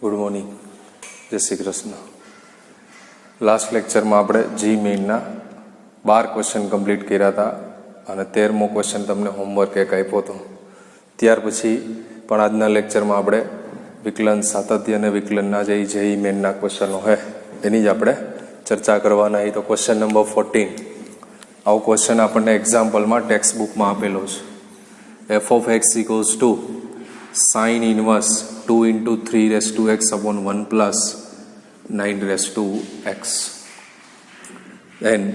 Good morning, જય Shri Krishna. Last લેક્ચરમાં આપણે જી મેઇનના 12 ક્વેશ્ચન કમ્પ્લીટ કર્યા હતા અને 13મો ક્વેશ્ચન તમને હોમવર્ક એક આપ્યો હતો. ત્યાર પછી પણ આજના લેક્ચરમાં આપણે વિકલન સાતત્ય અને વિકલનના જે જી મેઇનના ક્વેશ્ચનો છે એની જ આપણે ચર્ચા કરવાના. તો ક્વેશ્ચન નંબર 14, આવો ક્વેશ્ચન આપણને એક્ઝામ્પલમાં ટેક્સ્ટ બુકમાં આપેલો છે. F of x equals two sin inverse 2 into 3 raised to x upon 1 plus 9 raised to x. And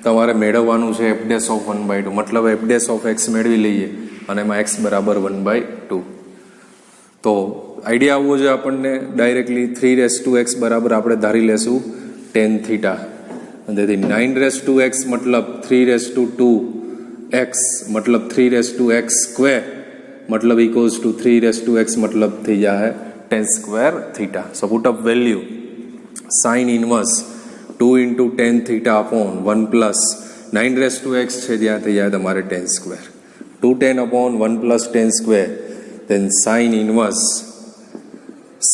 તમારે મેળવવાનું છે f dash of 1/2, મતલબ f dash of x મેળવી લઈએ અને એમાં x બરાબર 1/2. તો આઈડિયા આવવો જોઈએ આપણને ડાયરેક્ટલી 3 raised to x બરાબર આપણે ધારી લેશું tan theta. અને તેથી 9 raised to x મતલબ 3 raised to 2x મતલબ 3 raised to x square मतलब equals to 3 raised to x मतलब थी जा है tan square theta. So put up value sin inverse 2 into tan theta upon 1 plus 9 raised to x है दिया थी जाए हमारे tan square 2 tan upon 1 plus tan square, then sin inverse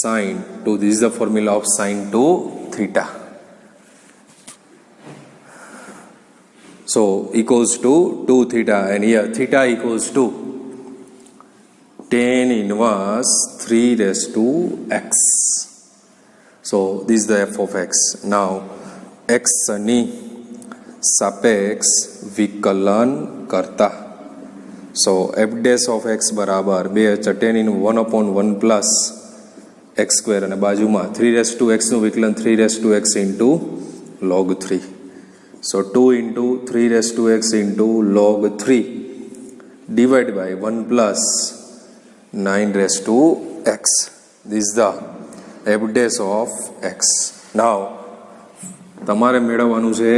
sin 2, this is the formula of sin 2 theta. So equals to 2 theta, and here theta equals to tan inverse 3 raised to x. So this is the f of x. Now x ની સાપેક્ષ વિકલન કરતા. So f dash of x બરાબર 2 tan in 1 upon 1 plus x square અને બાજુમાં 3 raised to x નું વિકલન 3 raised to x into log 3. So 2 into 3 raised to x into log 3 divided by 1 plus 9 raised to x. This is the f dash of x. Now તમારે મેળવવાનું છે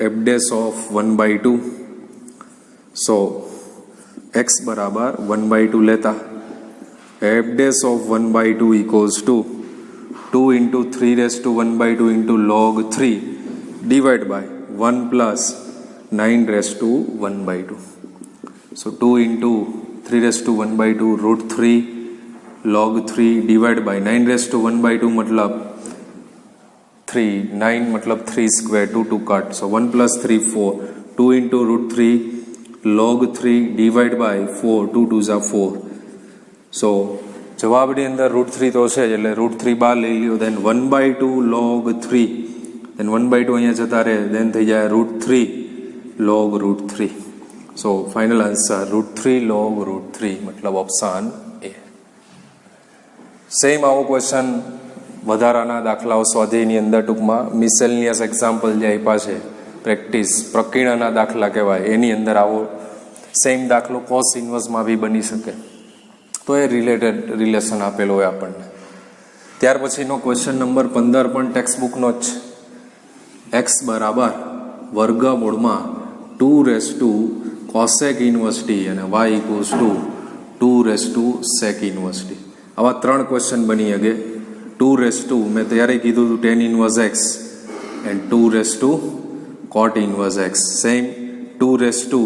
f dash of 1/2. So x બરાબર 1/2 લેતા f dash of 1/2 equals to 2 into 3 raised to 1/2 into log 3 divided by 1 plus 9 raised to 1/2. So 2 into 3 raised to 1/2 root 3 log 3 divided by 9 raised to 1/2 मतलब 3, 9 मतलब 3 square, 2 to cut, so 1 plus 3 4, 2 into root 3 log 3 divided by 4, 2 2s are 4. So જવાબની અંદર route 3 તો છે એટલે route 3 બહાર લઈ લ્યો, then 1/2 log 3, then 1/2 અહીંયા જતા રહે, then થઈ જાય root 3 log root 3. So final answer root 3 log root 3 मतलब ऑप्शन ए. સેમ આવો ક્વેશ્ચન વધારાના દાખલાઓ સ્વાધ્યાયની અંદર ટૂંકમાં મિસેલિનિયસ એક્ઝામ્પલ જે આપ્યા છે પ્રેક્ટિસ પ્રકીર્ણના દાખલા કહેવાય, એની અંદર આવો સેમ દાખલો કોસ ઇન્વર્સમાં બી બની શકે. તો એ રિલેશન આપેલો હોય આપણને. ત્યાર પછીનો ક્વેશ્ચન નંબર 15 પણ ટેક્સ્ટ બુકનો જ છે. એક્સ બરાબર વર્ગમૂળમાં 2 raised to cosec inverse t અને y equals to 2 raised to sec inverse t. આવા 3 ક્વેશ્ચન બની શકે. 2 raised to મેં ત્યારે કીધું હતું tan inverse x and 2 raised to cot inverse x. Same 2 raised to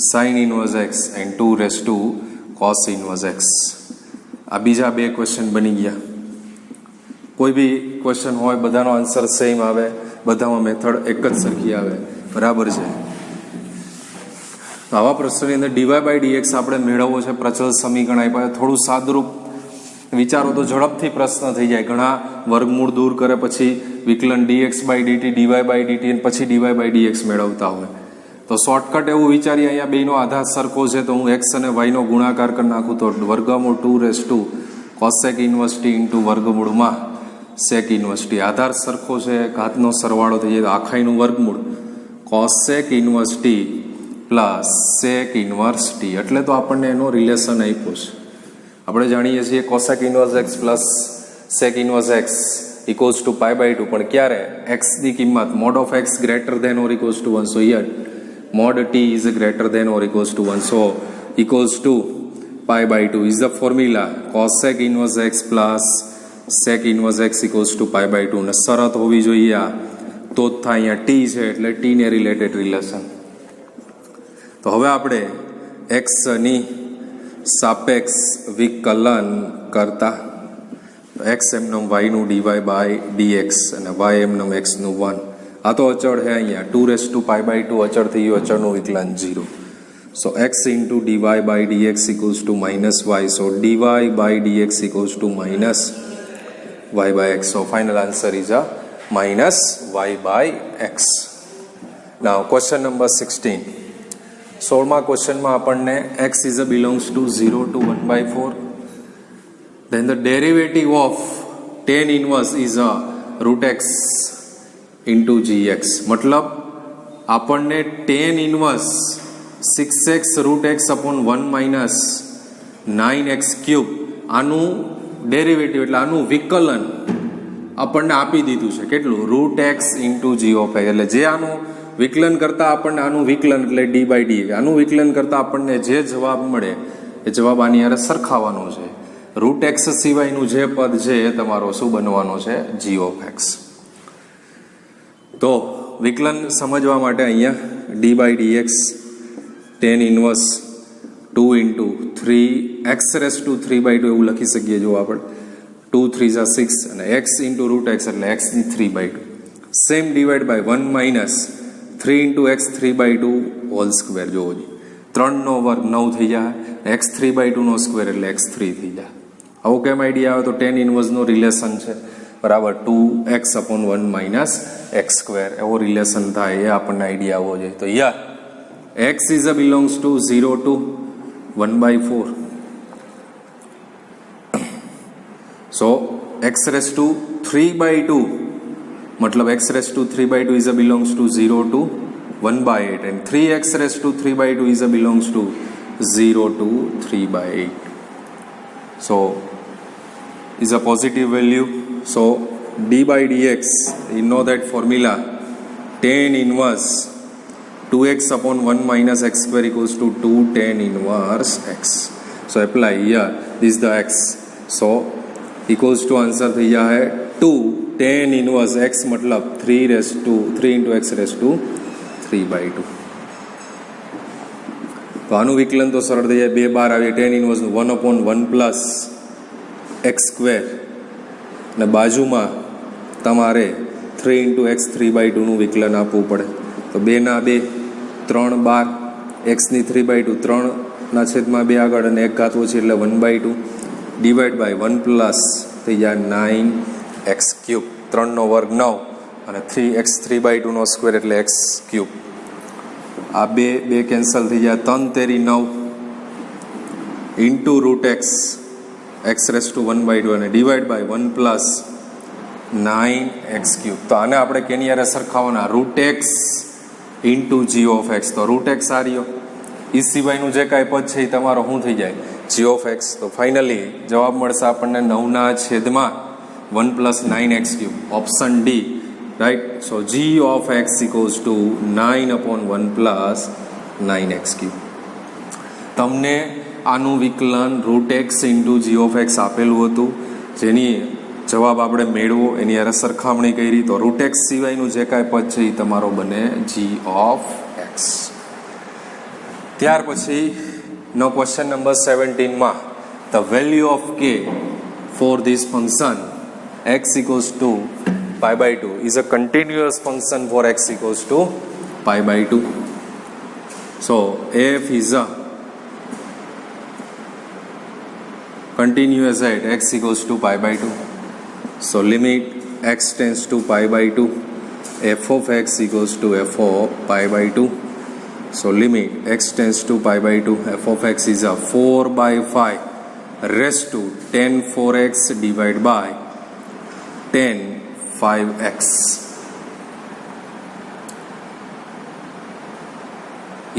sin inverse x and 2 raised to cos inverse x. આ બીજા 2 question બની ગયા. કોઈ બી ક્વેશ્ચન હોય બધાનો આન્સર સેમ આવે, બધામાં મેથડ એક જ સરખી આવે, બરાબર છે. આવા પ્રશ્નની અંદર dy by dx આપણે મેળવવો છે. પ્રચલ સમીકરણ આપ્યા, થોડું સાદરૂપ વિચારો તો ઝડપથી પ્રશ્ન થઈ જાય. ઘણા વર્ગમૂળ દૂર કરે પછી વિકલન dx by dt, dy by dt અને પછી dy by dx મેળવતા હોય. તો શોર્ટકટ એવું વિચારીએ, અહીંયા બેનો આધાર સરખો છે તો હું x અને y નો ગુણાકાર કરી નાખું તો વર્ગમૂળ 2 raised to cosec inverse t into વર્ગમૂળમાં sec inverse t. આધાર સરખો છે, ઘાતનો સરવાળો થઈ જાય તો આખાઈનું વર્ગમૂળ cosec inverse t plus sec inverse t. એટલે તો આપણને એનો રિલેશન આપ્યો છે. આપણે જાણીએ છીએ cosec inverse x plus sec inverse x equals to π/2, પણ ક્યારે એક્સની કિંમત mod of x greater than or equals to 1. So here mod t is greater than or equals to 1. So equals to π/2 is the formula cosec inverse x plus sec inverse x equals to π/2. અને શરત હોવી જોઈએ આ, તો જ થાય. અહીંયા T છે એટલે ટીને રિલેટેડ રિલેશન. તો હવે આપણે એક્સની સાપેક્ષ વિકલન કરતા एक्स एमनम वाई નું dy by dx અને y એમનમ x નું 1. આ તો અચળ છે અહીંયા 2^π/2 અચળ થઈ ગયું, અચળનું વિકલન 0. સો x into dy by dx equals to minus y. So dy by dx equals to minus y by x. So final answer is a minus y by x. Now question number 16. 16મા ક્વેશ્ચનમાં આપણને x is a belongs to 0 to 1/4. Then the derivative of tan inverse is a root x into gx. मतलब આપણને tan inverse 6x root x upon 1 minus 9x cube આનું derivative એટલે આનું વિકલન આપણને આપી દીધું છે. કેટલું? Root x into g of x. એટલે જે આનું વિકલન કરતા આપણને આનું વિકલન એટલે ડી બાય ડી, આનું વિકલન કરતા આપણને જે જવાબ મળે એ જવાબ આની હારે સરખાવવાનો છે. રૂટ એક્સ સિવાયનું જે પદ છે એ તમારો શું બનવાનો છે? G of x. તો વિકલન સમજવા માટે અહીંયા d by d x tan ઇનવર્સ 2 into 3x raised to 3/2 એવું લખી શકીએ. જો આપણે 2 3 6 અને x into root x એટલે x ની 3/2. Same divide by 1 minus 3 into x 3/2 whole square. જોવો જી 3 નો વર્ગ 9 થઈ જાય, x 3/2 નો સ્ક્વેર એટલે x 3 થઈ જાય. આવો કેમ આઈડિયા આવે? તો tan ઇનવર્સ નો રિલેશન છે બરાબર 2x upon 1 minus x square એવો રિલેશન થાય, એ આપણને આઈડિયા આવવો જોઈએ. તો યાર x is a belongs to 0 to 1/4. So x raised to 3/2 मतलब x raised to 3/2 is a belongs to 0 to 1/8 and 3x raised to 3/2 is a belongs to 0 to 3/8. So is a positive value. So d by dx, you know that formula, tan inverse 2x upon 1 minus x square equals to 2 tan inverse x. So apply here, this is the x. So equals to answer થઈ જાય 2 tan inverse x मतलब 3 into x raised to 3/2. તો આનું વિકલન તો સરળ થઈ જાય, 2 બાર આવે tan inverse 1 upon 1 plus x square અને બાજુમાં તમારે 3 into x 3/2 નું વિકલન આપવું પડે. તો 2 ના 2 3 12 x ની 3/2 3 ના છેદમાં 2 આગળ અને 1 ઘાત ઓછી એટલે 1/2 ડિવાઈડ બાય 1 પ્લસ થઈ જાય 9x ક્યુબ. 3 નો વર્ગ 9 અને 3x 3/2 નો સ્ક્વેર એટલે x ક્યુબ. આ 2 કેન્સલ થઈ જાય, 3 તેરી 9 into root x x raise to 1/2 અને divide by 1 plus 9x cube. તો આને આપણે કેની હારે સરખાવવાના? Root x into g of x. તો રૂટ એક્સ આ રહ્યો, એ સિવાયનું જે કાંઈ પદ છે એ તમારો શું થઈ જાય? G of x. તો ફાઇનલી જવાબ મળશે આપણને 9 છેદમાં 1 plus 9x cube. Option d, right. So g of x equals to 9 upon 1 plus 9x cube. તમને આનું વિકલન root x into g of x આપેલું હતું, જેની જવાબ આપણે મેળવો એની હારે સરખામણી કરી. તો રૂટ એક્સ સિવાયનું જે કાંઈ પદ છે એ તમારો બને જી ઓફ એક્સ. ત્યાર પછી નો ક્વેશ્ચન નંબર 17માં the value of k for this function x equals to π/2 is a continuous function for x equals to π/2. So f is a continuous at x equals to π/2. So limit x tends to π/2, f of x equals to f of π/2. So limit x tends to π/2, f of x is a 4/5 raised to 10 4x divided by 10 5x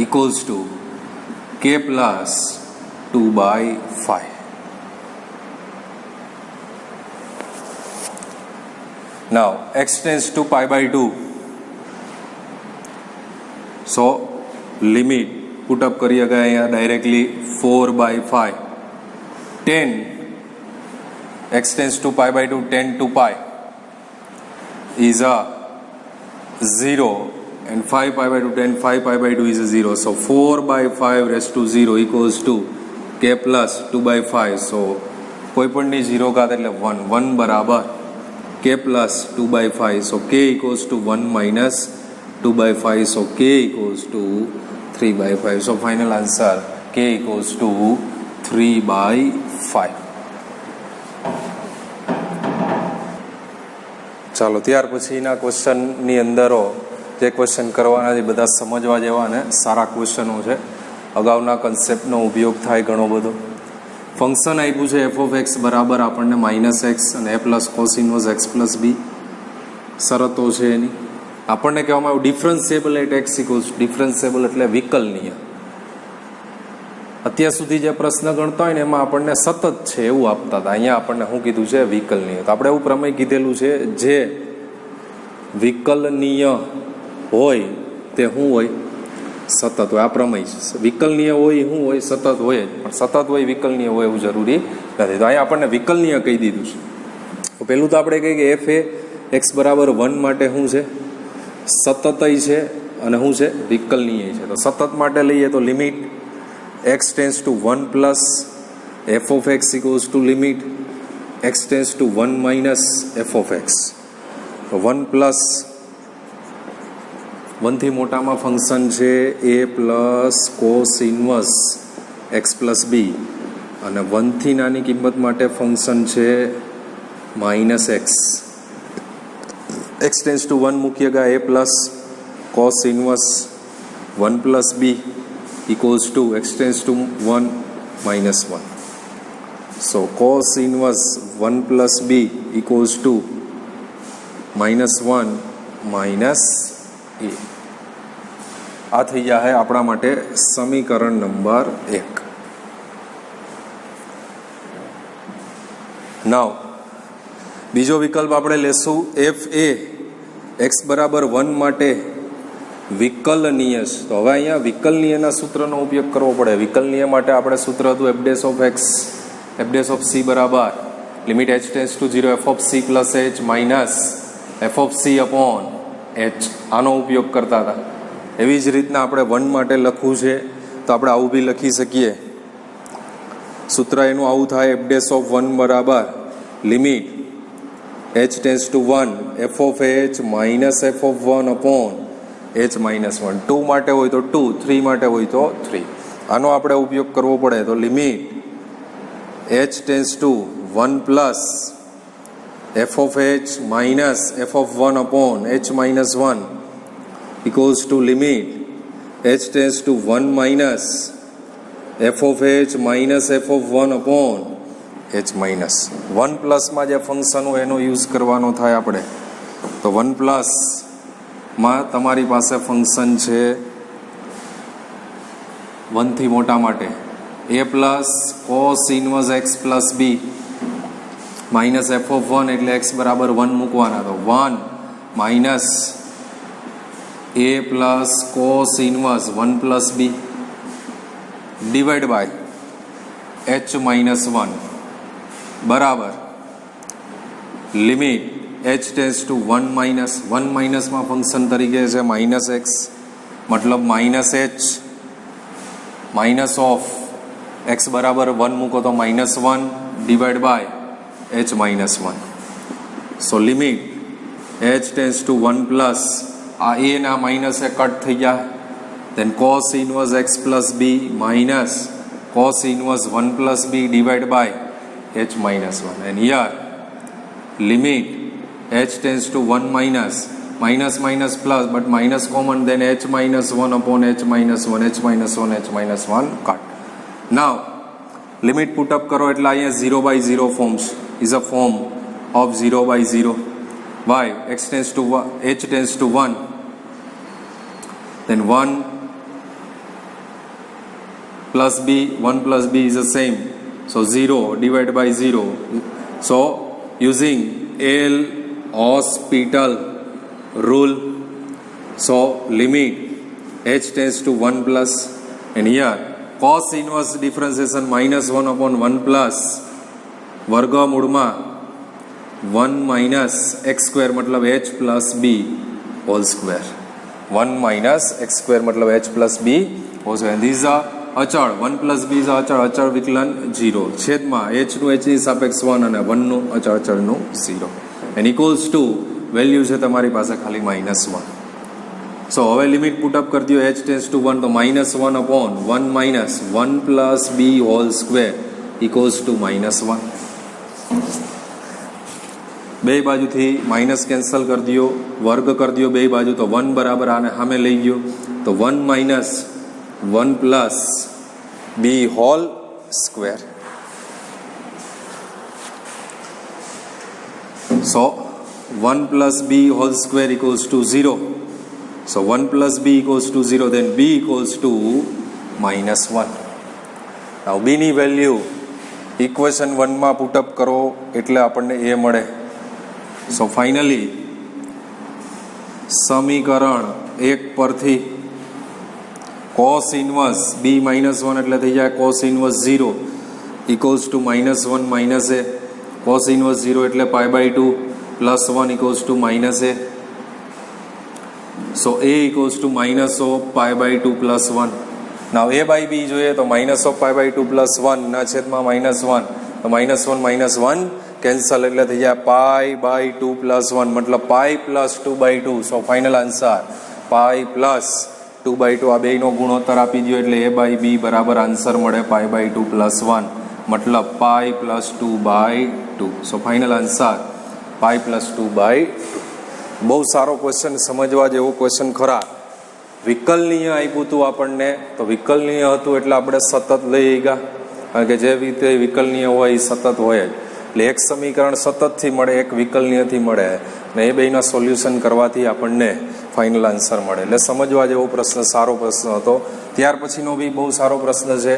equals to k plus 2/5. Now x tends to π/2, so limit put up करिएगा यहाँ directly 4/5 10 x tends to π/2 10 to pi is a 0 and 5/2 10 5/2 is a 0. So 4/5 raised to 0 equals to k plus 2/5. So કોઈ પણની 0 ઘાત એટલે 1. 1 બરાબર k plus 2/5. So k equals to 1 minus 2/5. So k equals two 3/5. So final answer k equals two 3/5. ચાલો ત્યાર પછીના ક્વેશ્ચનની અંદરો જે question કરવાના છે બધા સમજવા જેવા ને સારા ક્વેશ્ચનો છે. અગાઉના કન્સેપ્ટનો ઉપયોગ થાય ઘણો બધો. ફંક્શન આપ્યું છે એફ ઓફ એક્સ બરાબર આપણને -x અને a plus cos inverse x plus b. શરતો છે એની. આપણને કહેવામાં આવ્યું ડિફરન્સિએબલ એટ એક્સ ઇક્વલ્સ. ડિફરન્સિએબલ એટલે વિકલનીય. અત્યાર સુધી જે પ્રશ્ન ગણતા હોય ને એમાં આપણને સતત છે એવું આપતા હતા. અહીંયા આપણને શું કીધું છે? વિકલનીય. તો આપણે એવું પ્રમેય કીધેલું છે જે વિકલનીય હોય તે શું હોય? સતત હોય. આ પ્રમેય છે. વિકલનીય હોય શું હોય? સતત હોય જ. પણ સતત હોય વિકલનીય હોય એવું જરૂરી નથી. તો અહીંયા આપણને વિકલનીય કહી દીધું છે. તો પહેલું તો આપણે કહીએ કે એફ એ એક્સ બરાબર 1 માટે શું છે? સતતય છે અને શું છે? વિકલનીય છે. તો સતત માટે લઈએ તો limit x tends to 1 plus f of x equals to limit x tends to 1 minus f of x. તો 1 plus 1 થી મોટામાં ફંક્શન છે a plus cos inverse x plus b અને 1 થી નાની કિંમત માટે ફંક્શન છે -x. x tends to 1 મૂકીએગા a plus cos inverse 1 plus b equals to x tends to 1 minus 1. So cos inverse 1 plus b equals to -1 minus a. આ થઈ જાય આપણા માટે સમીકરણ નંબર 1. નાવ બીજો વિકલ્પ આપણે લેશું એફ એ એક્સ બરાબર 1 માટે વિકલનીય. તો હવે અહીંયા વિકલનીયના સૂત્રનો ઉપયોગ કરવો પડે. વિકલનીય માટે આપણે સૂત્ર હતું f dash of x f dash of c બરાબર limit h tends to 0 f of c plus h minus f of c upon h. આનો ઉપયોગ કરતા હતા. એવી જ રીતના આપણે 1 માટે લખવું છે તો આપણે આવું બી લખી શકીએ. સૂત્ર એનું આવું થાય એફ ડેશ ઓફ 1 બરાબર limit h tends to 1 F of H minus f of 1 upon h -1. 2 માટે હોય તો 2, 3 માટે હોય તો 3. આનો આપણે ઉપયોગ કરવો પડે તો limit h tends to 1 plus f of h minus f of 1 upon h -1 equals to limit h tends to 1 minus f of h minus f of 1 upon h minus 1 પ્લસમાં જે ફંક્શન હોય એનો યુઝ કરવાનો થાય આપણે. તો 1 plus માં તમારી પાસે ફંક્શન છે 1 થી મોટા માટે a plus cos inverse x plus b minus f of 1 એટલે x બરાબર 1 મૂકવાના. તો 1 minus a plus cos inverse 1 plus b divide by h -1 બરાબર limit h tends to 1 minus 1 માઇનસમાં ફંક્શન તરીકે છે -x મતલબ -h માઇનસ ઓફ x બરાબર 1 મૂકો તો -1 divide by h -1. So limit h tends to 1 plus આ a ના માઇનસ એ કટ થઈ ગયા. Then cos inverse x plus b minus cos inverse 1 plus b divide by h -1. And here limit h tends to 1 minus minus plus but minus common then h -1 upon h -1 h -1 h -1 cut. Now limit put up karo એટલે અહીંયા 0/0 forms is a form of 0/0. Why? X tends to 1, h tends to 1 then 1 plus b 1 plus b is the same. So 0 divided by 0. So using L hospital rule, so limit h tends to 1 plus and here cos inverse differentiation -1 upon 1 plus વર્ગમૂળમાં 1 minus x square मतलब h plus b whole square. 1 minus x square मतलब h plus b whole square. These are અચળ 1 plus B is અચળ, અચળ વિકલન 0 છેદમાં એચનું એચની સાપેક્ષ 1 અને 1નું અચળ અચળનું 0 એન્ડ ઇક્વલ્સ ટુ વેલ્યુ છે તમારી પાસે ખાલી -1. સો હવે લિમિટ પુટઅપ કરી દો h ટેન્સ ટુ 1 તો -1 upon 1 minus 1 plus b whole square equals to -1. બે બાજુથી માઇનસ કેન્સલ કરી દો, વર્ગ કરી દો બે બાજુ તો 1 બરાબર આને સામે લઈ ગયો તો 1 minus 1 plus b whole square. So 1 plus b whole square equals to 0. So 1 plus b equals to 0, then b equals to -1. Now b ની વેલ્યુ ઇક્વેશન 1 માં પુટ અપ કરો એટલે આપણને એ મળે. સો ફાઇનલી સમીકરણ 1 પરથી cos ઇન્વર્સ b -1 એટલે થઈ જાય cos inverse 0 equals to -1 minus a. cos inverse 0 એટલે π/2 plus 1 equals to minus a. So a equals to minus of π/2 plus 1. Now a by b જોઈએ તો minus of π/2 plus 1 ના છેદમાં -1 તો -1 કેન્સલ એટલે થઈ જાય π/2 plus 1 મતલબ π plus 2/2. સો ફાઇનલ આન્સર π plus 2/2 આ બેયનો ગુણોત્તર આપી દો એટલે a by b બરાબર આન્સર મળે π/2 plus 1 મતલબ π plus 2/2. સો ફાઇનલ આન્સર π plus 2/2. બહુ સારો ક્વેશ્ચન, સમજવા જેવો ક્વેશ્ચન ખરા. વિકલનીય આપ્યું હતું આપણને તો વિકલનીય હતું એટલે આપણે સતત લઈ ગયા, કારણ કે જે રીતે વિકલનીય હોય એ સતત હોય જ. એટલે એક સમીકરણ સતતથી મળે, એક વિકલનીયથી મળે ને એ બેયના સોલ્યુશન કરવાથી આપણને ફાઇનલ આન્સર મળે. એટલે સમજવા જેવો પ્રશ્ન, સારો પ્રશ્ન હતો. ત્યાર પછીનો બી બહુ સારો પ્રશ્ન છે.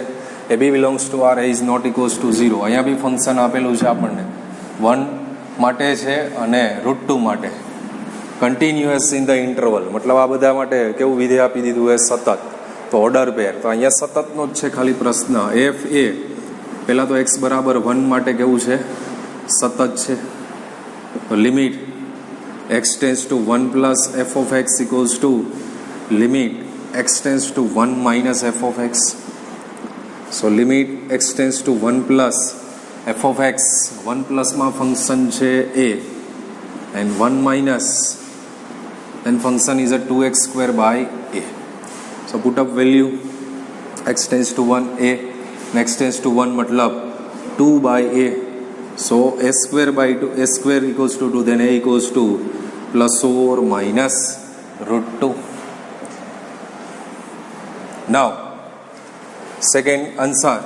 A b belongs to R is not equals to 0. અહીંયા બી ફંક્શન આપેલું છે આપણને 1 માટે છે અને √2 માટે. કન્ટિન્યુઅસ ઇન ધ ઇન્ટરવલ મતલબ આ બધા માટે કેવું વિધેય આપી દીધું હોય સતત, તો ઓર્ડર પેર. તો અહીંયા સતતનો જ છે ખાલી પ્રશ્ન. એફ એ પહેલાં તો x બરાબર 1 માટે કેવું છે સતત છે. તો limit x tends to 1 plus f of x equals to limit x tends to 1 minus f of x. So limit x tends to 1 plus f of x, 1 પ્લસમાં ફંક્શન છે a and 1 minus then function is a 2x square by a. So put up value x tends to 1 a and x tends to 1 matlab 2 by a. So a square by 2, a square equals to 2, then a equals to plus or minus √2. Now second answer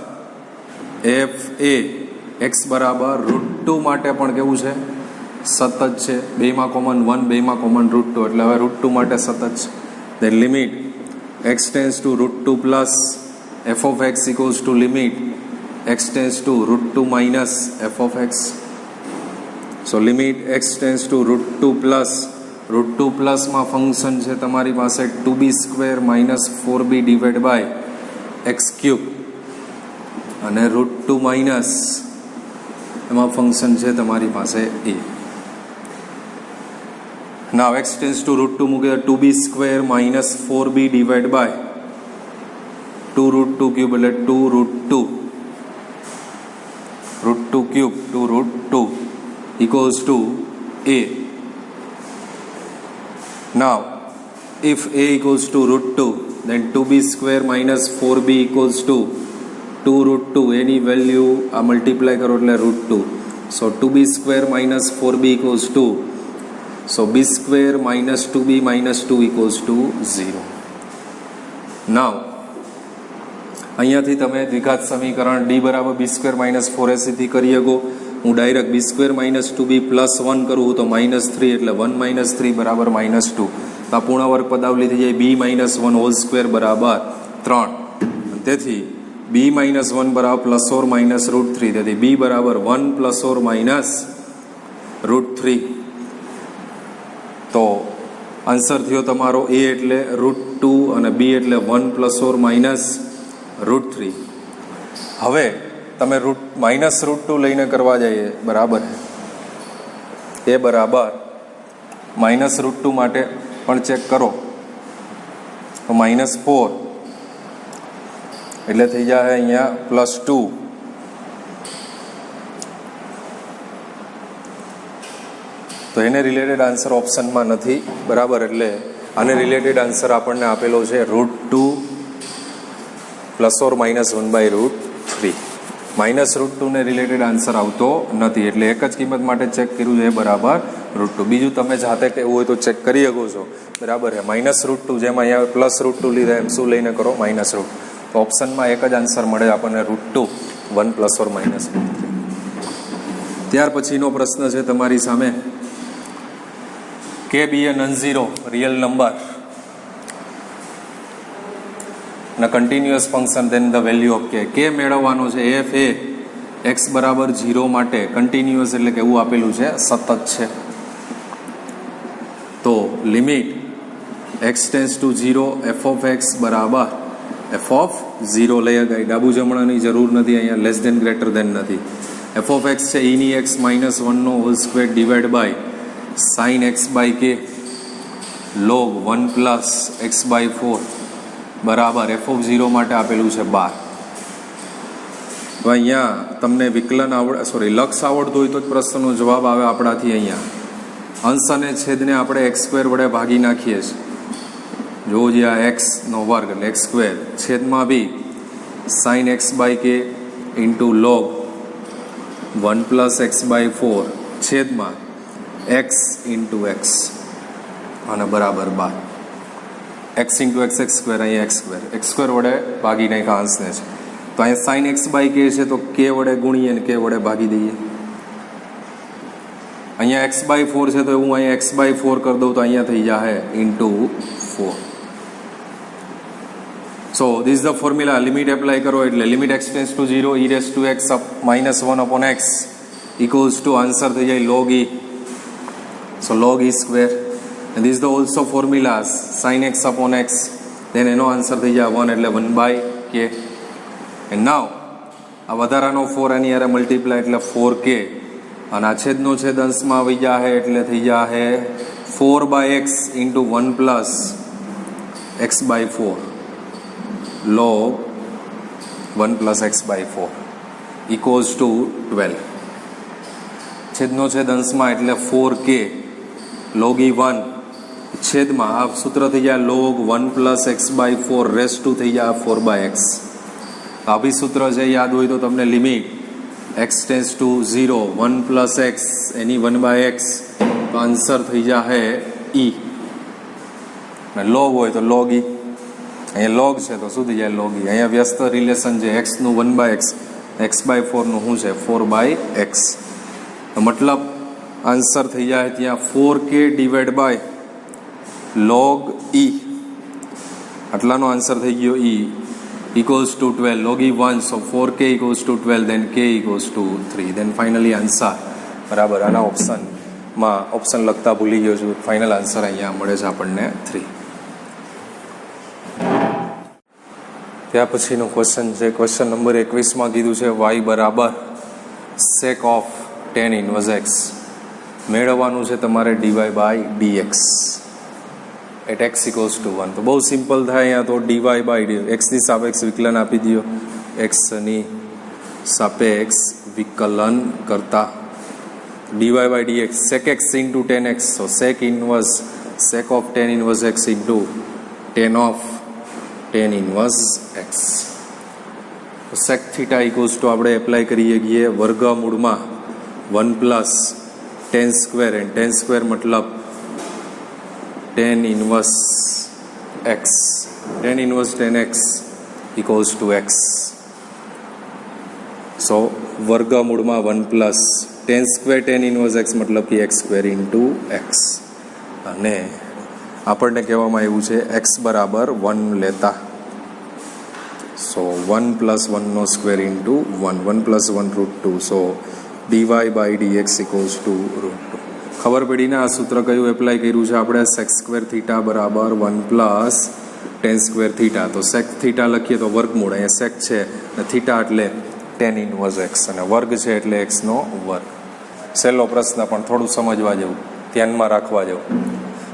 f a x બરાબર √2 માટે પણ કેવું છે સતત છે. બેમાં common 1, બેમાં common √2 એટલે હવે √2 માટે સતત છે. Then limit x tends to √2 plus f of x equals to limit x tends to √2 minus f of x. So limit x tends to √2 plus √2 પ્લસમાં ફંક્શન છે તમારી પાસે 2b square minus 4b divide by x cube અને √2 minus એમાં function છે તમારી પાસે a. Now x tends to √2 મૂકે 2b square minus 4b divide by 2 √2 cube એટલે 2 √2 cube 2 √2 equals to a. Now if a equals to √2 then 2b square minus 4b equals to 2 √2. Any value આ multiply કરો એટલે √2. સો 2b square minus 4b equals to, so b square minus 2b minus 2 equals to 0. Now અહીંયાથી તમે દ્વિઘાત સમીકરણ d બરાબર b square minus 4ac થી કરી શકો. હું direct b square minus 2b plus 1 કરું તો -3 એટલે 1 માઇનસ 3 બરાબર -2. તો આ પૂર્ણ વર્ગ પદાવલી થઈ જાય b માઇનસ 1 હોલ સ્ક્વેર બરાબર 3. તેથી b માઇનસ 1 બરાબર પ્લસ ઓર માઇનસ √3. તેથી b બરાબર 1 પ્લસ ઓર માઇનસ √3. તો આન્સર થયો તમારો a એટલે √2 અને b એટલે 1 પ્લસ ઓર માઇનસ √3. હવે તમે માઇનસ √2 લઈને કરવા જઈએ બરાબર એ બરાબર માઇનસ √2 માટે પણ ચેક કરો તો -4 એટલે થઈ જાય અહીંયા +2. તો એને રિલેટેડ આન્સર ઓપ્શનમાં નથી, બરાબર. એટલે આને રિલેટેડ આન્સર આપણને આપેલો છે √2 ± 1/√3. -√2 ને રિલેટેડ આન્સર આવતો નથી, એટલે એક જ કિંમત માટે ચેક કર્યું છે બરાબર √2. બીજું તમે જાતે કહેવું હોય તો ચેક કરી શકો છો, બરાબર છે. -√2 જેમ અહીંયા +√2 લીધા એમ શું લઈને કરો -√2. તો ઓપ્શનમાં એક જ આન્સર મળે આપણને √2 1 ± √3. ત્યાર પછીનો પ્રશ્ન છે તમારી સામે કે b a non zero real number અને continuous function then the value of k મેળવવાનો છે. એફ એ એક્સ બરાબર 0 માટે કન્ટિન્યુઅસ એટલે કે એવું આપેલું છે સતત છે. તો limit x tends to 0 f of x બરાબર એફ ઓફ 0 લઈ ગઈ. ડાબુ જમણાની જરૂર નથી, અહીંયા લેસ ધેન ગ્રેટર ધેન નથી. એફ ઓફ એક્સ છે ઈની x -1 whole square divide by sine x by k log 1 + x/4 બરાબર એફ ઓફ 0 માટે આપેલું છે 12. તો અહીંયા તમને વિકલન લક્ષ આવડતું હોય તો જ પ્રશ્નનો જવાબ આવે આપણાથી. અહીંયા અંશ અને છેદને આપણે x² વડે ભાગી નાખીએ છીએ. જો જે આ x² એટલે x² છેદમાં બી sign x by k into log 1 + x/4 છેદમાં x × x અને બરાબર 12. x × x² અહીંયા x² વડે ભાગી નાખ્યા અંશને છે. તો અહીંયા સાઇન એક્સ બાય કે છે તો કે વડે ગુણીએ ને કે વડે ભાગી દઈએ. અહીંયા x/4 છે તો હું અહીંયા x/4 કરી દઉં તો અહીંયા થઈ જાય × 4. So this is the formula. Limit apply કરો એટલે limit x tends to 0 e⁻x -1/x equals to answer થઈ જાય log e. So log e square. and this is the also formulas sin x upon x, then એનો answer થઈ જાય 1 એટલે 1/k. and now આ વધારાનો 4 એની હારે મલ્ટીપ્લાય એટલે 4k અને આ છેદનો છેદ અંશમાં આવી જાય એટલે થઈ જાય 4/x × 1 + x/4 log 1 + x/4 equals to 12. છેદનો છેદ અંશમાં એટલે 4k log e1 છેદમાં આ સૂત્ર થઈ જાય log 1 + x/4 રેસ ટુ થઈ જાય 4/x. આ સૂત્ર છે યાદ હોય તો તમને limit x tends to 0 1 + x any 1/x તો આન્સર થઈ જાય e. લોગ હોય તો log e. અહીંયા લોગ છે તો શું થઈ જાય log e. અહીંયા વ્યસ્ત રિલેશન છે x નું 1/x x/4 નું શું છે 4/x. મતલબ આન્સર થઈ જાય ત્યાં 4k divide by log e આટલાનો આન્સર થઈ ગયો e equals to 12 log e1. So 4k equals to 12 then k equals to 3 then finally answer બરાબર. આના ઓપ્શનમાં ઓપ્શન લખતા ભૂલી ગયો છું. ફાઇનલ આન્સર અહીંયા મળે છે આપણને 3. ત્યાર પછીનો ક્વેશ્ચન છે ક્વેશ્ચન નંબર 21માં કીધું છે y બરાબર sec of tan inverse x મેળવવાનું છે તમારે dy/dx at x equals to 1. તો બહુ સિમ્પલ થાય. અહીંયા તો dy/dx ની સાપેક્ષ વિકલન આપી દો. x ની સાપેક્ષ વિકલન કરતા dy/dx sec x × tan x. so sec of tan inverse x into tan of tan inverse x. તો sec θ ઇક્વલ્સ ટુ આપણે એપ્લાય કરીએ છીએ વર્ગમૂળમાં 1 + tan² and tan² મતલબ tan inverse x. tan inverse tan x equals to x. so વર્ગમૂળમાં 1 + tan² tan inverse x મતલબ કે x² × x. અને આપણને કહેવામાં આવ્યું છે x બરાબર 1 લેતા. સો 1 + 1 ² × 1 1 + 1 √2. સો dy/dx ઇક્વલ્સ ટુ √2. ખબર પડી ને આ સૂત્ર કયું એપ્લાય કર્યું છે આપણે sec² θ બરાબર 1 + tan² θ. તો sec θ લખીએ તો વર્ગમૂળ. અહીંયા sec છે અને θ એટલે tan inverse x અને વર્ગ છે એટલે x નો વર્ગ. સહેલો પ્રશ્ન પણ થોડું સમજવા જેવું, ધ્યાનમાં રાખવા જેવું.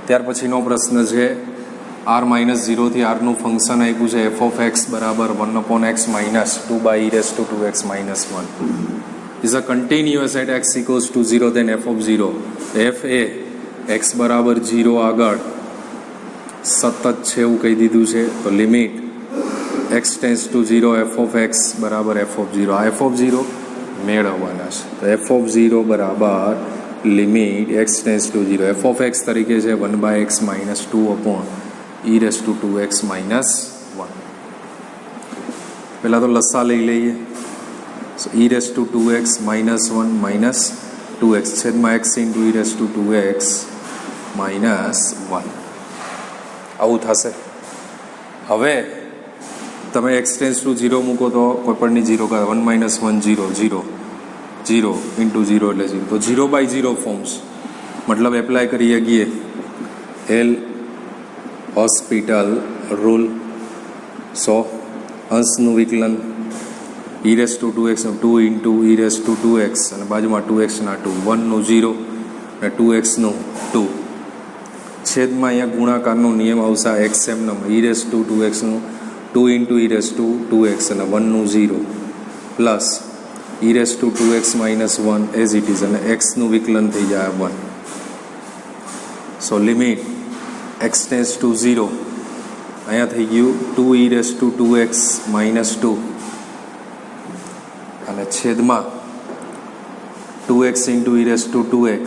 ત્યાર પછીનો પ્રશ્ન છે r -0 થી r નું ફંક્શન આપ્યું છે f of x બરાબર 1/x minus 2 by e raised to 2x minus 1 is a continuous at x equals to 0, then f of 0 f A x બરાબર 0 આગળ સતત છે એવું કહી દીધું છે. તો limit x tends to 0 f of x બરાબર f of 0. આ f of 0 મેળવવાના છે. તો f of 0 બરાબર limit x tends to 0 f of x તરીકે છે 1/x minus 2 upon e raised to 2x minus 1. પહેલાં તો લસા લઈ લઈએ. સો e raised to 2x minus 1 minus 2x છેદમાં x into e raised to 2x minus 1 આવું થશે. હવે તમે x ટેન્સ ટુ 0 મૂકો તો કોઈ પણની 0 કરે 1 minus 1 0 0 0 into 0 એટલે 0. તો 0/0 ફોર્મ્સ મતલબ એપ્લાય કરી શકીએ એલ હોસ્પિટલ રૂલ. સો અંશનું વિકલન e raised to 2x 2 into e raised to 2x અને બાજુમાં 2x ના 2 1 નું 0 અને 2x નું 2 છેદમાં અહીંયા ગુણાકારનો નિયમ આવશે x એમનેમ e raised to 2x નું 2 into e raised to 2x અને 1 નું 0 plus e raised to 2x minus 1 as it is અને x નું વિકલન થઈ જાય 1. So limit x tends to 0 અહીંયા થઈ ગયું 2 e raised to 2x minus 2 અને છેદમાં 2x into e raised to 2x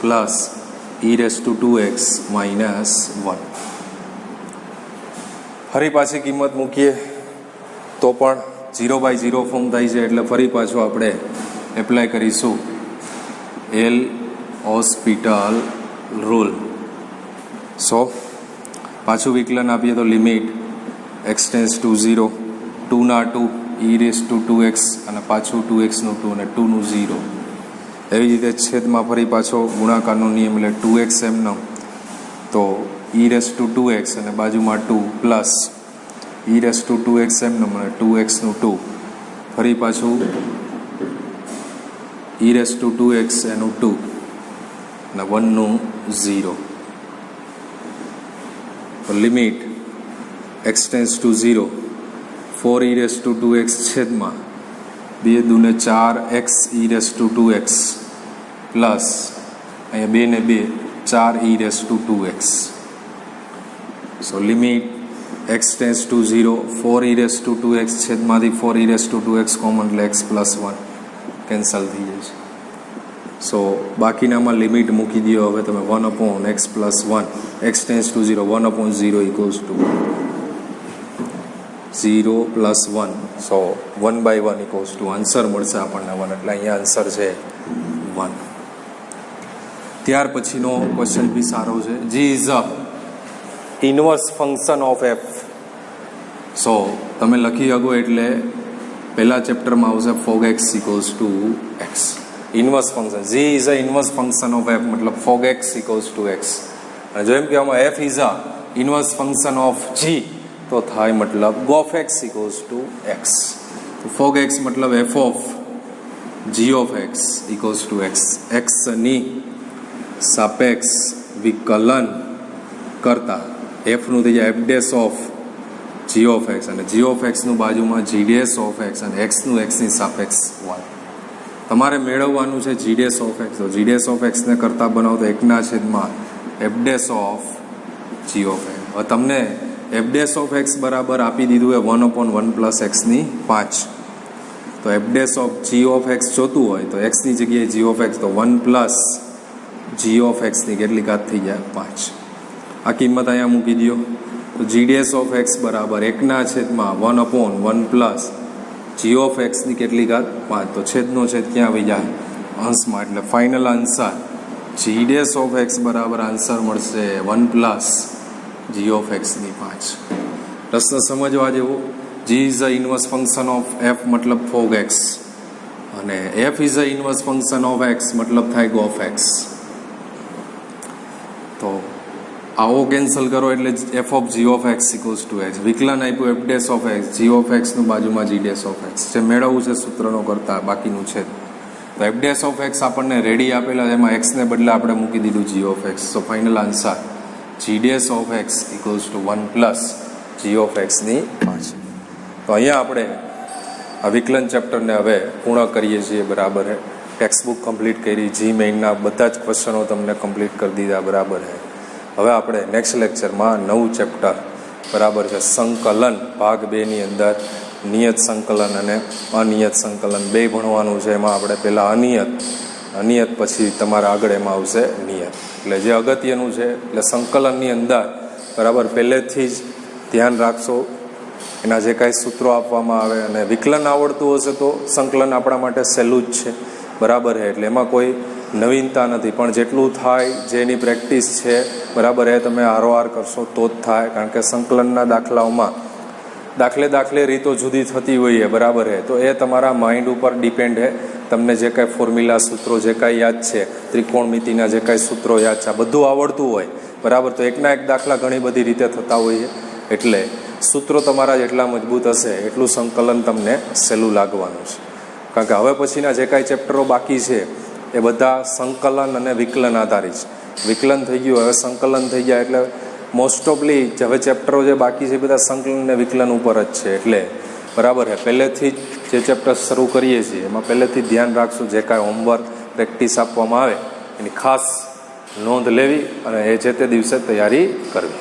plus e raised to 2x minus 1. ફરી પાછી કિંમત મૂકીએ તો પણ 0/0 ફોર્મ થાય છે એટલે ફરી પાછું આપણે એપ્લાય કરીશું એલ હોસ્પિટલ રૂલ. સો પાછું વિકલન આપીએ તો લિમિટ x ટેન્સ ટુ 0 2 ના 2 e raised to 2x અને પાછું 2x નું 2 અને 2 નું 0. એવી રીતે છેદમાં ફરી પાછો ગુણાકારનો નિયમ એટલે 2x એમનો તો e raised to 2x અને બાજુમાં 2 plus e raised to 2x એમનો અને 2x નું 2 ફરી પાછું e raised to 2x એનું 2 અને 1 નું 0. તો limit x tends to 0 4 e raised to 2x છેદમાં 2 દુને 4 x e raised to 2x plus અહીંયા 2 ને 2 4 e raised to 2x. So limit x tends to 0 4 e raised to 2x છેદમાંથી 4 e raised to 2x common એટલે x plus 1 cancel થઈ જાય છે. સો બાકીનામાં limit મૂકી દો હવે તમે 1/x plus 1 x tends to 0 1/0 equals to 0 plus 1. So 1/1 equals to answer મળશે આપણને 1 એટલે અહીંયા આન્સર છે 1. ત્યાર પછીનો ક્વેશ્ચન બી સારો છે. g is a inverse function of f. સો તમે લખી શકો એટલે પહેલા ચેપ્ટરમાં આવશે fog x equals to x. Inverse function g is a inverse function of f મતલબ fog x equals to x. અને જો એમ કહેવામાં f is a inverse function of g તો થાય મતલબ gof x equals to x. તો fog x મતલબ f of g ઓફ x equals to x. x ની સાપેક્ષ વિકલન કરતા f નું થઈ જાય f ડેશ ઓફ g ઓફ x અને g ઓફ x નું બાજુમાં g ડેશ ઓફ x અને x નું x ની સાપેક્ષ y. તમારે મેળવવાનું છે g ડેશ ઓફ x. તો g ડેશ ઓફ x ને કરતા બનાવો તો 1 ના છેદમાં f ડેશ ઓફ g ઓફ x. હવે તમને f ડેશ ઓફ x બરાબર આપી દીધું હોય 1/1 પ્લસ x ની 5. તો f ડેશ ઓફ g ઓફ x જોતું હોય તો x ની જગ્યાએ g ઓફ x તો 1 પ્લસ g ઓફ x ની કેટલી ઘાત થઈ જાય 5. આ કિંમત અહીંયા મૂકી દો તો g ડેશ ઓફ x બરાબર 1 ના છેદમાં 1/1 પ્લસ g ઓફ x ની કેટલી ઘાત 5. તો છેદનો છેદ ક્યાં આવી જાય અંશમાં એટલે final answer g dash of x બરાબર આન્સર મળશે 1 પ્લસ g ઓફ x ની 5. પ્રશ્ન સમજવા જેવો. g is a inverse function of f મતલબ fog x અને f is a inverse function of x મતલબ થાય gof x. તો આવો કેન્સલ કરો એટલે f ઓફ g ઓફ x ઇક્વલ્સ ટુ x. વિકલન આપ્યું f dash of x g ઓફ x નું બાજુમાં g ડેશ ઓફ x. જે મેળવવું છે સૂત્રનો કરતા બાકીનું છે. તો f ડેશ ઓફ x આપણને રેડી આપેલા એમાં x ને બદલે આપણે મૂકી દીધું g ઓફ x. તો final answer g g dash of x equals to 1 plus g of એક્સની પાછળ. તો અહીંયા આપણે આ વિકલન ચેપ્ટરને હવે પૂર્ણ કરીએ છીએ. બરાબર છે. ટેક્સ્ટ બુક કમ્પ્લીટ કરી, જી મેઇનના બધા જ ક્વેશ્ચનો તમને કમ્પ્લીટ કરી દીધા. બરાબર છે. હવે આપણે નેક્સ્ટ લેક્ચરમાં નવું ચેપ્ટર બરાબર છે સંકલન ભાગ 2ની અંદર નિયત સંકલન અને અનિયત સંકલન બે ભણવાનું છે. એમાં આપણે પહેલાં અનિયત પછી તમારા આગળ એમાં આવશે નિયત. એટલે જે અગત્યનું છે એટલે સંકલનની અંદર બરાબર પહેલેથી જ ધ્યાન રાખશો એના જે કાંઈ સૂત્રો આપવામાં આવે. અને વિકલન આવડતું હશે તો સંકલન આપણા માટે સહેલું જ છે. બરાબર છે. એટલે એમાં કોઈ નવીનતા નથી, પણ જેટલું થાય જેની પ્રેક્ટિસ છે બરાબર એ તમે આરોઆર કરશો તો જ થાય. કારણ કે સંકલનના દાખલાઓમાં દાખલે રીતો જુદી થતી હોય બરાબર છે. તો એ તમારા માઇન્ડ ઉપર ડિપેન્ડ છે. તમને જે કાંઈ ફોર્મ્યુલા સૂત્રો જે કાંઈ યાદ છે, ત્રિકોણમિતિના જે કાંઈ સૂત્રો યાદ છે, આ બધું આવડતું હોય બરાબર તો એકના એક દાખલા ઘણી બધી રીતે થતા હોય છે. એટલે સૂત્રો તમારા જેટલા મજબૂત હશે એટલું સંકલન તમને સહેલું લાગવાનું છે. કારણ કે હવે પછીના જે કાંઈ ચેપ્ટરો બાકી છે એ બધા સંકલન અને વિકલન આધારિત છે. વિકલન થઈ ગયું, હવે સંકલન થઈ ગયા. એટલે મોસ્ટ ઓફલી હવે ચેપ્ટરો જે બાકી છે એ બધા સંકલન અને વિકલન ઉપર જ છે. એટલે બરાબર છે પહેલેથી જ જે ચેપ્ટર શરૂ કરીએ છીએ એમાં પહેલેથી ધ્યાન રાખશું. જે કાંઈ હોમવર્ક પ્રેક્ટિસ આપવામાં આવે એની ખાસ નોંધ લેવી અને એ જે તે દિવસે તૈયારી કરવી.